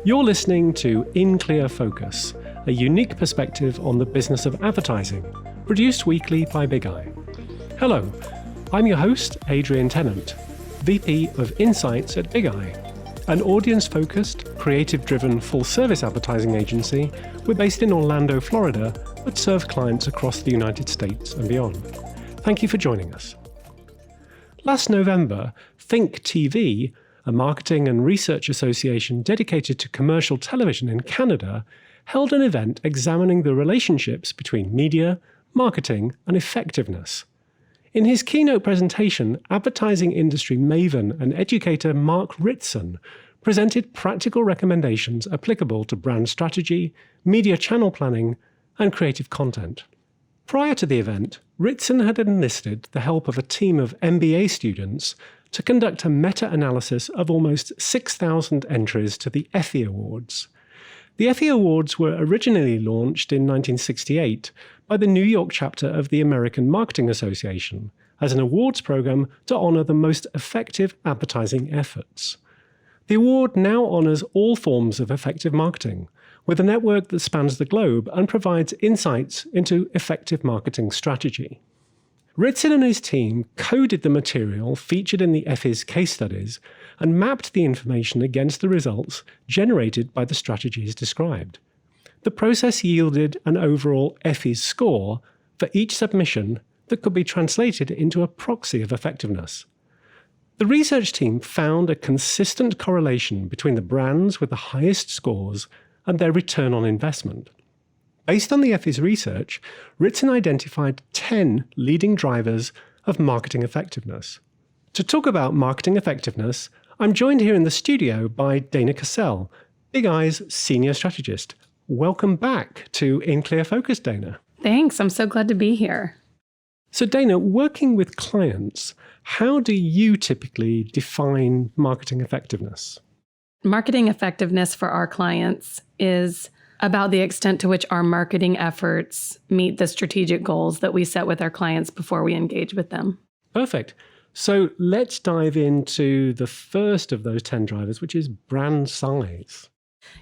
You're listening to In Clear Focus, a unique perspective on the business of advertising, produced weekly by Bigeye. Hello, I'm your host, Adrian Tennant, VP of Insights at Bigeye, an audience-focused, creative-driven full-service advertising agency. We're based in Orlando, Florida, but serve clients across the United States and beyond. Thank you for joining us. Last November, ThinkTV, a marketing and research association dedicated to commercial television in Canada, held an event examining the relationships between media, marketing, and effectiveness. In his keynote presentation, advertising industry maven and educator Mark Ritson presented practical recommendations applicable to brand strategy, media channel planning, and creative content. Prior to the event, Ritson had enlisted the help of a team of MBA students to conduct a meta-analysis of almost 6,000 entries to the Effie Awards. The Effie Awards were originally launched in 1968 by the New York chapter of the American Marketing Association as an awards program to honor the most effective advertising efforts. The award now honors all forms of effective marketing, with a network that spans the globe and provides insights into effective marketing strategy. Ritson and his team coded the material featured in the Effies case studies and mapped the information against the results generated by the strategies described. The process yielded an overall Effies score for each submission that could be translated into a proxy of effectiveness. The research team found a consistent correlation between the brands with the highest scores and their return on investment. Based on the Effies research, Ritson identified 10 leading drivers of marketing effectiveness. To talk about marketing effectiveness, I'm joined here in the studio by Dana Cassell, Bigeye's senior strategist. Welcome back to In Clear Focus, Dana. Thanks. I'm so glad to be here. So Dana, working with clients, how do you typically define marketing effectiveness? Marketing effectiveness for our clients is about the extent to which our marketing efforts meet the strategic goals that we set with our clients before we engage with them. Perfect. So let's dive into the first of those 10 drivers, which is brand size.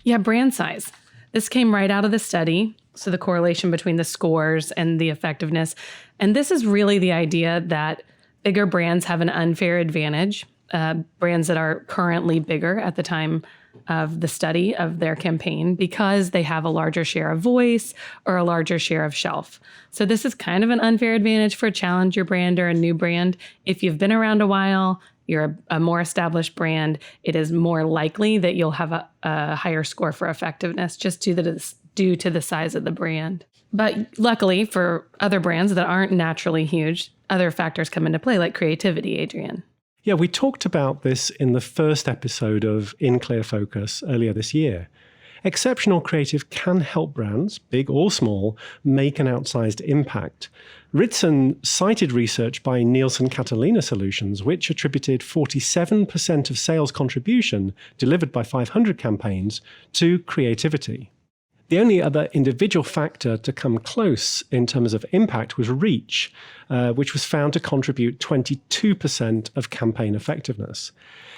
Yeah, brand size. This came right out of the study. So the correlation between the scores and the effectiveness. And this is really the idea that bigger brands have an unfair advantage. Brands that are currently bigger at the time of the study of their campaign because they have a larger share of voice or a larger share of shelf. So this is kind of an unfair advantage for a challenger brand or a new brand. If you've been around a while, you're a more established brand, it is more likely that you'll have a higher score for effectiveness just due to the size of the brand. But luckily for other brands that aren't naturally huge, other factors come into play like creativity, Adrian. Yeah, we talked about this in the first episode of In Clear Focus earlier this year. Exceptional creative can help brands, big or small, make an outsized impact. Ritson cited research by Nielsen Catalina Solutions, which attributed 47% of sales contribution delivered by 500 campaigns to creativity. The only other individual factor to come close in terms of impact was reach, which was found to contribute 22% of campaign effectiveness.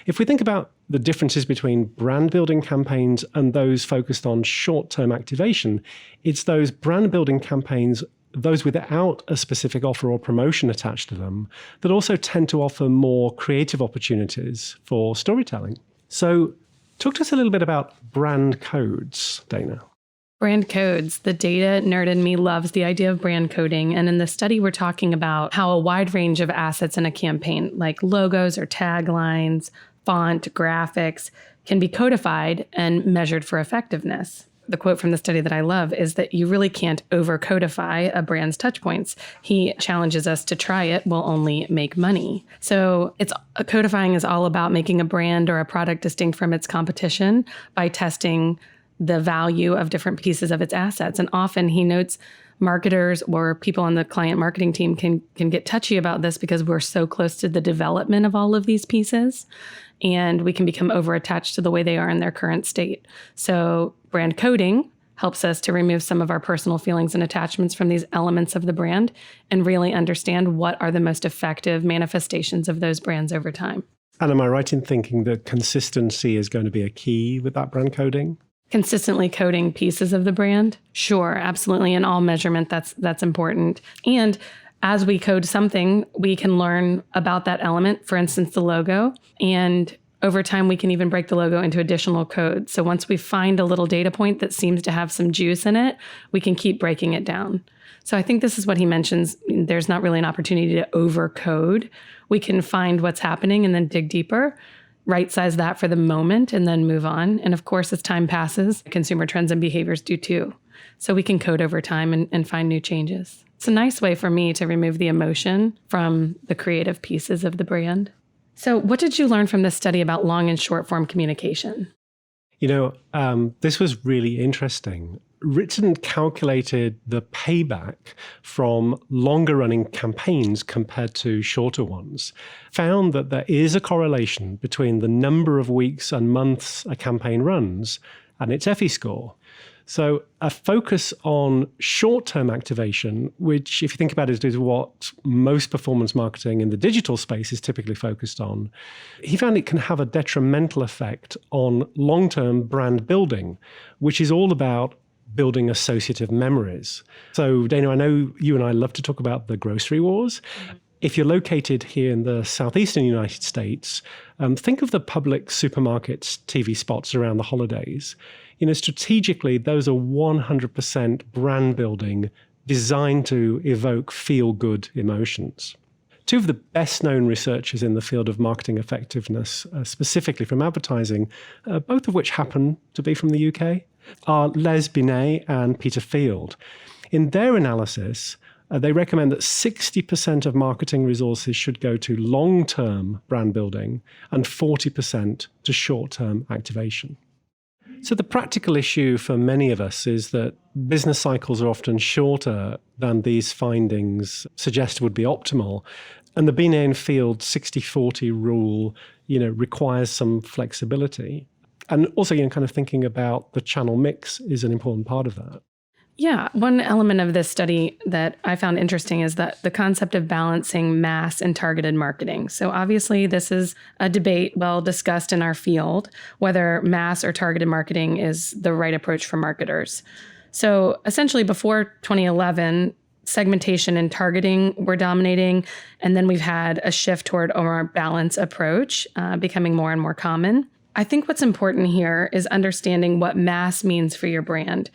If we think about the differences between brand building campaigns and those focused on short-term activation, it's those brand building campaigns, those without a specific offer or promotion attached to them, that also tend to offer more creative opportunities for storytelling. So talk to us a little bit about brand codes, Dana. Brand codes. The data nerd in me loves the idea of brand coding. And in the study, we're talking about how a wide range of assets in a campaign, like logos or taglines, font, graphics, can be codified and measured for effectiveness. The quote from the study that I love is that you really can't over-codify a brand's touchpoints. He challenges us to try it will only make money. So codifying is all about making a brand or a product distinct from its competition by testing the value of different pieces of its assets. And often he notes marketers or people on the client marketing team can get touchy about this because we're so close to the development of all of these pieces, and we can become over-attached to the way they are in their current state. So brand coding helps us to remove some of our personal feelings and attachments from these elements of the brand and really understand what are the most effective manifestations of those brands over time. And am I right in thinking that consistency is going to be a key with that brand coding? Consistently coding pieces of the brand? Sure, absolutely. In all measurement, that's important. And as we code something, we can learn about that element, for instance, the logo. And over time, we can even break the logo into additional code. So once we find a little data point that seems to have some juice in it, we can keep breaking it down. So I think this is what he mentions. There's not really an opportunity to overcode. We can find what's happening and then dig deeper, right size that for the moment, and then move on. And of course, as time passes, consumer trends and behaviors do too. So we can code over time and find new changes. It's a nice way for me to remove the emotion from the creative pieces of the brand. So what did you learn from this study about long and short form communication? This was really interesting. Ritson calculated the payback from longer running campaigns compared to shorter ones, found that there is a correlation between the number of weeks and months a campaign runs and its Effie score. So a focus on short-term activation, which if you think about it is what most performance marketing in the digital space is typically focused on, he found it can have a detrimental effect on long-term brand building, which is all about building associative memories. So Dana, I know you and I love to talk about the grocery wars. If you're located here in the southeastern United States, think of the public supermarkets TV spots around the holidays. Strategically, those are 100% brand building designed to evoke feel-good emotions. Two of the best-known researchers in the field of marketing effectiveness, specifically from advertising, both of which happen to be from the UK, are Les Binet and Peter Field. In their analysis, they recommend that 60% of marketing resources should go to long-term brand building and 40% to short-term activation. So the practical issue for many of us is that business cycles are often shorter than these findings suggest would be optimal. And the Binet and Field 60-40 rule, requires some flexibility. And also, kind of thinking about the channel mix is an important part of that. Yeah, one element of this study that I found interesting is that the concept of balancing mass and targeted marketing. So obviously, this is a debate well discussed in our field, whether mass or targeted marketing is the right approach for marketers. So essentially, before 2011, segmentation and targeting were dominating, and then we've had a shift toward a more balanced approach, becoming more and more common. I think what's important here is understanding what mass means for your brand.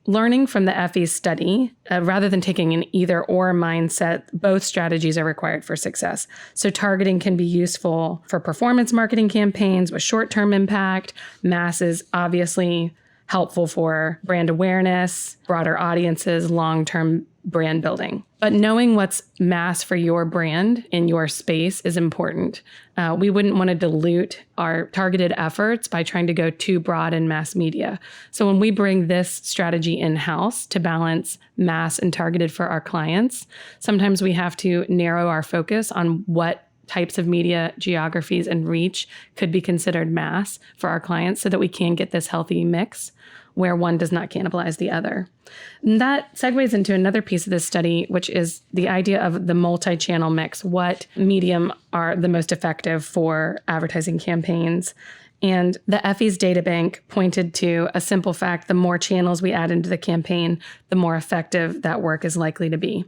Learning from the Effies study, rather than taking an either-or mindset, both strategies are required for success. So targeting can be useful for performance marketing campaigns with short-term impact. Mass is obviously helpful for brand awareness, broader audiences, long-term brand building. But knowing what's mass for your brand in your space is important. We wouldn't want to dilute our targeted efforts by trying to go too broad in mass media. So when we bring this strategy in-house to balance mass and targeted for our clients, sometimes we have to narrow our focus on what types of media, geographies, and reach could be considered mass for our clients so that we can get this healthy mix where one does not cannibalize the other. And that segues into another piece of this study, which is the idea of the multi-channel mix. What medium are the most effective for advertising campaigns? And the Effies data bank pointed to a simple fact: the more channels we add into the campaign, the more effective that work is likely to be.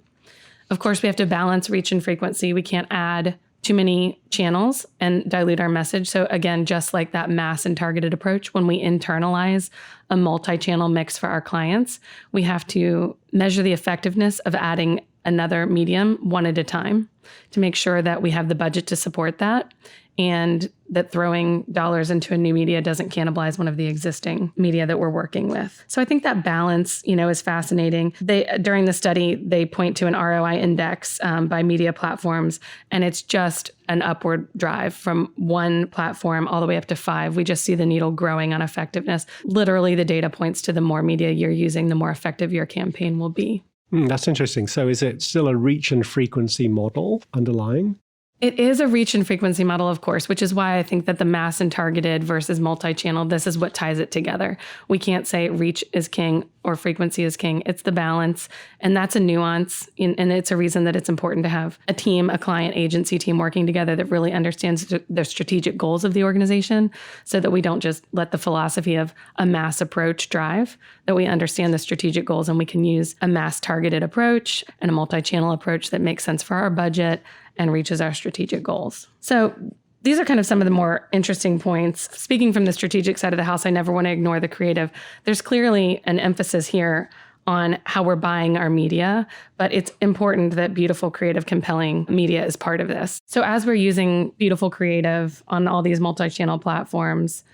Of course, we have to balance reach and frequency. We can't add too many channels and dilute our message. So again, just like that mass and targeted approach, when we internalize a multi-channel mix for our clients, we have to measure the effectiveness of adding another medium one at a time to make sure that we have the budget to support that and that throwing dollars into a new media doesn't cannibalize one of the existing media that we're working with. So I think that balance, is fascinating. During the study, they point to an ROI index by media platforms, and it's just an upward drive from one platform all the way up to 5. We just see the needle growing on effectiveness. Literally, the data points to the more media you're using, the more effective your campaign will be. That's interesting. So is it still a reach and frequency model underlying? It is a reach and frequency model, of course, which is why I think that the mass and targeted versus multi-channel, this is what ties it together. We can't say reach is king or frequency is king. It's the balance. And that's a nuance. And it's a reason that it's important to have a team, a client agency team working together that really understands the strategic goals of the organization, so that we don't just let the philosophy of a mass approach drive, that we understand the strategic goals and we can use a mass targeted approach and a multi-channel approach that makes sense for our budget and reaches our strategic goals. So these are kind of some of the more interesting points. Speaking from the strategic side of the house, I never want to ignore the creative. There's clearly an emphasis here on how we're buying our media, but it's important that beautiful, creative, compelling media is part of this. So as we're using beautiful creative on all these multi-channel platforms,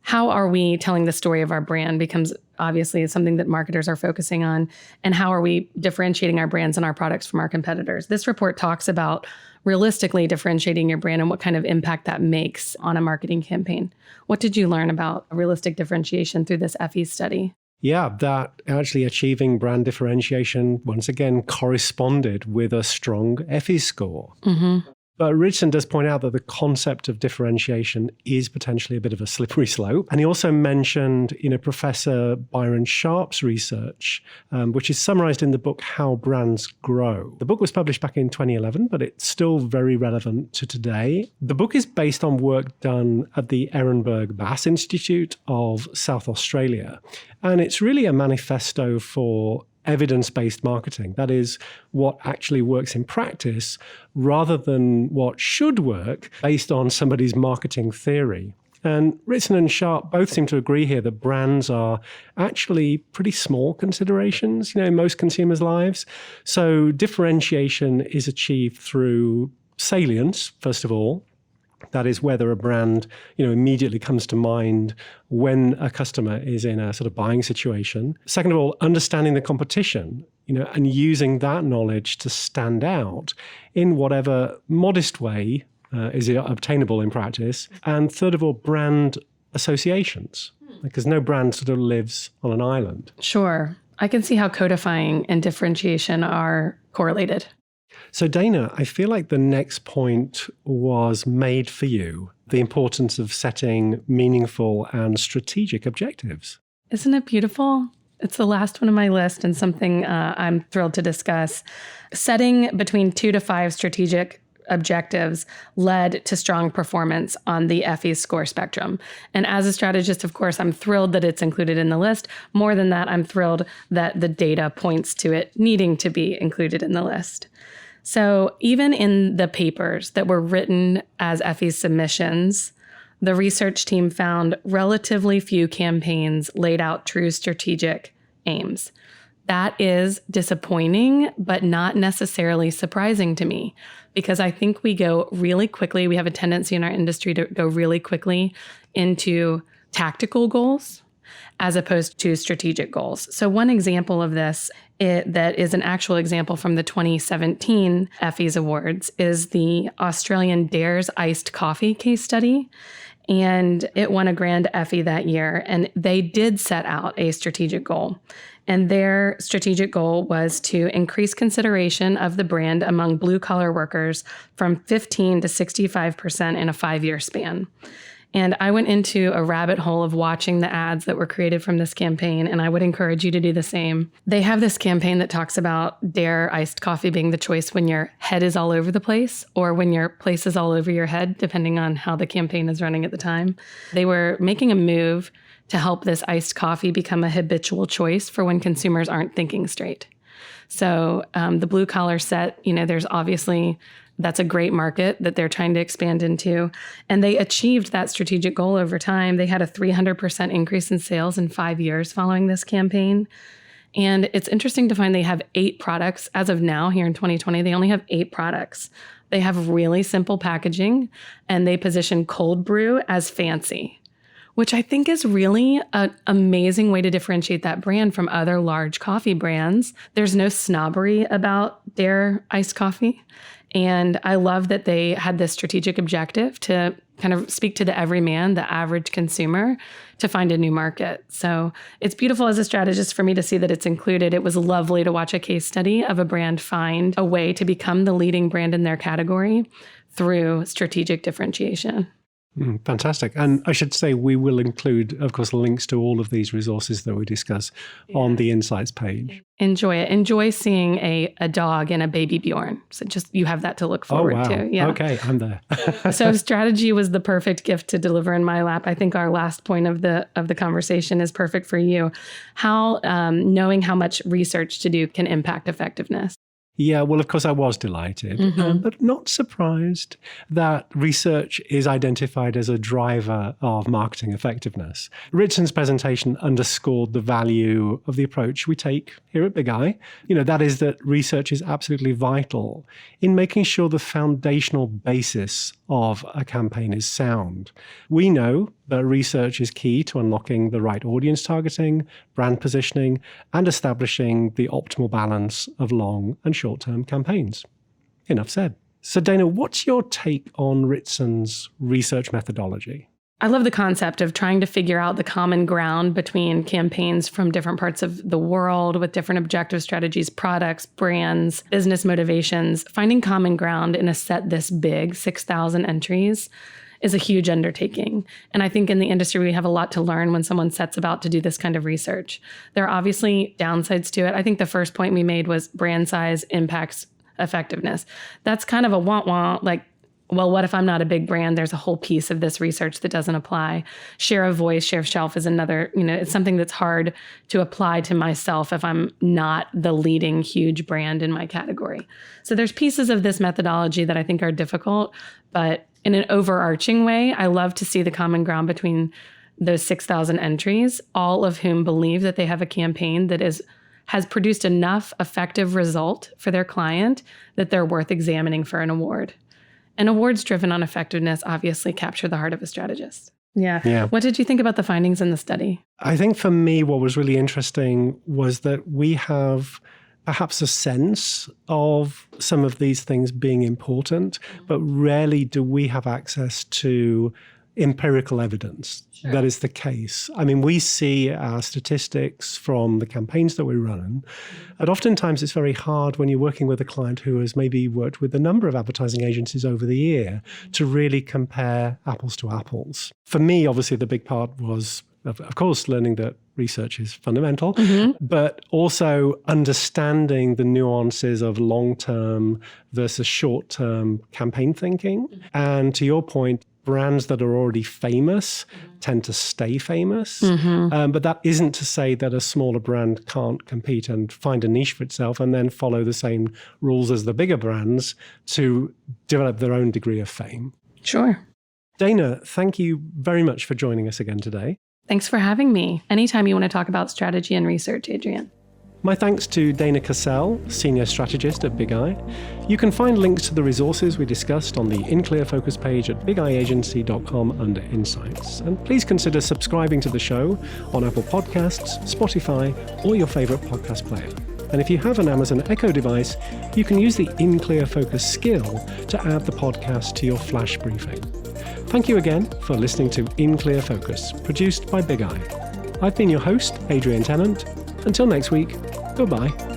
how are we telling the story of our brand becomes obviously something that marketers are focusing on. And how are we differentiating our brands and our products from our competitors? This report talks about realistically differentiating your brand and what kind of impact that makes on a marketing campaign. What did you learn about realistic differentiation through this Effie study? Yeah, that actually achieving brand differentiation, once again, corresponded with a strong Effie score. Mm-hmm. But Ritson does point out that the concept of differentiation is potentially a bit of a slippery slope. And he also mentioned, Professor Byron Sharp's research, which is summarized in the book, How Brands Grow. The book was published back in 2011, but it's still very relevant to today. The book is based on work done at the Ehrenberg Bass Institute of South Australia. And it's really a manifesto for evidence-based marketing. That is what actually works in practice rather than what should work based on somebody's marketing theory. And Ritson and Sharp both seem to agree here that brands are actually pretty small considerations, in most consumers' lives. So differentiation is achieved through salience, first of all. That is whether a brand, immediately comes to mind when a customer is in a sort of buying situation. Second of all, understanding the competition, and using that knowledge to stand out in whatever modest way is obtainable in practice. And third of all, brand associations, because no brand sort of lives on an island. Sure. I can see how codifying and differentiation are correlated. So Dana, I feel like the next point was made for you, the importance of setting meaningful and strategic objectives. Isn't it beautiful? It's the last one on my list and something I'm thrilled to discuss. Setting between 2 to 5 strategic objectives led to strong performance on the Effie score spectrum. And as a strategist, of course, I'm thrilled that it's included in the list. More than that, I'm thrilled that the data points to it needing to be included in the list. So even in the papers that were written as Effie submissions, the research team found relatively few campaigns laid out true strategic aims. That is disappointing, but not necessarily surprising to me, because I think we go really quickly. We have a tendency in our industry to go really quickly into tactical goals as opposed to strategic goals. So one example of this that is an actual example from the 2017 Effies Awards is the Australian Dares iced coffee case study. And it won a grand Effie that year. And they did set out a strategic goal. And their strategic goal was to increase consideration of the brand among blue-collar workers from 15 to 65% in a 5-year span. And I went into a rabbit hole of watching the ads that were created from this campaign, and I would encourage you to do the same. They have this campaign that talks about Dare iced coffee being the choice when your head is all over the place or when your place is all over your head, depending on how the campaign is running at the time. They were making a move to help this iced coffee become a habitual choice for when consumers aren't thinking straight. So the blue collar set, there's obviously, that's a great market that they're trying to expand into. And they achieved that strategic goal over time. They had a 300% increase in sales in 5 years following this campaign. And it's interesting to find they have 8 products. As of now, here in 2020, they only have 8 products. They have really simple packaging, and they position cold brew as fancy, which I think is really an amazing way to differentiate that brand from other large coffee brands. There's no snobbery about their iced coffee. And I love that they had this strategic objective to kind of speak to the everyman, the average consumer, to find a new market. So it's beautiful as a strategist for me to see that it's included. It was lovely to watch a case study of a brand find a way to become the leading brand in their category through strategic differentiation. Fantastic. And I should say we will include, of course, links to all of these resources that we discuss on the Insights page. Enjoy it. Enjoy seeing a dog and a baby Bjorn. So just you have that to look forward to. Yeah. Okay, I'm there. So strategy was the perfect gift to deliver in my lap. I think our last point of the conversation is perfect for you. How knowing how much research to do can impact effectiveness. Yeah, well, of course, I was delighted, but not surprised that research is identified as a driver of marketing effectiveness. Ritson's presentation underscored the value of the approach we take here at Bigeye. That is that research is absolutely vital in making sure the foundational basis of a campaign is sound. We know that research is key to unlocking the right audience targeting, brand positioning, and establishing the optimal balance of long and short-term campaigns. Enough said. So Dana, what's your take on Ritson's research methodology? I love the concept of trying to figure out the common ground between campaigns from different parts of the world with different objective strategies, products, brands, business motivations. Finding common ground in a set this big, 6,000 entries, is a huge undertaking. And I think in the industry, we have a lot to learn when someone sets about to do this kind of research. There are obviously downsides to it. I think the first point we made was brand size impacts effectiveness. That's kind of a want, like, well, what if I'm not a big brand? There's a whole piece of this research that doesn't apply. Share of voice, share of shelf is another, it's something that's hard to apply to myself if I'm not the leading huge brand in my category. So there's pieces of this methodology that I think are difficult, but in an overarching way, I love to see the common ground between those 6,000 entries, all of whom believe that they have a campaign that has produced enough effective result for their client that they're worth examining for an award. And awards driven on effectiveness obviously capture the heart of a strategist. Yeah. What did you think about the findings in the study? I think for me, what was really interesting was that we have perhaps a sense of some of these things being important, but rarely do we have access to empirical evidence that is the case. I mean, we see our statistics from the campaigns that we run, and oftentimes it's very hard when you're working with a client who has maybe worked with a number of advertising agencies over the year to really compare apples to apples. For me, obviously, the big part was, of course, learning that research is fundamental, but also understanding the nuances of long-term versus short-term campaign thinking. And to your point, brands that are already famous tend to stay famous. But that isn't to say that a smaller brand can't compete and find a niche for itself and then follow the same rules as the bigger brands to develop their own degree of fame. Sure. Dana, thank you very much for joining us again today. Thanks for having me. Anytime you want to talk about strategy and research, Adrian. My thanks to Dana Cassell, Senior Strategist at Bigeye. You can find links to the resources we discussed on the In Clear Focus page at bigeyeagency.com under Insights. And please consider subscribing to the show on Apple Podcasts, Spotify, or your favorite podcast player. And if you have an Amazon Echo device, you can use the In Clear Focus skill to add the podcast to your flash briefing. Thank you again for listening to In Clear Focus, produced by Bigeye. I've been your host, Adrian Tennant. Until next week, goodbye.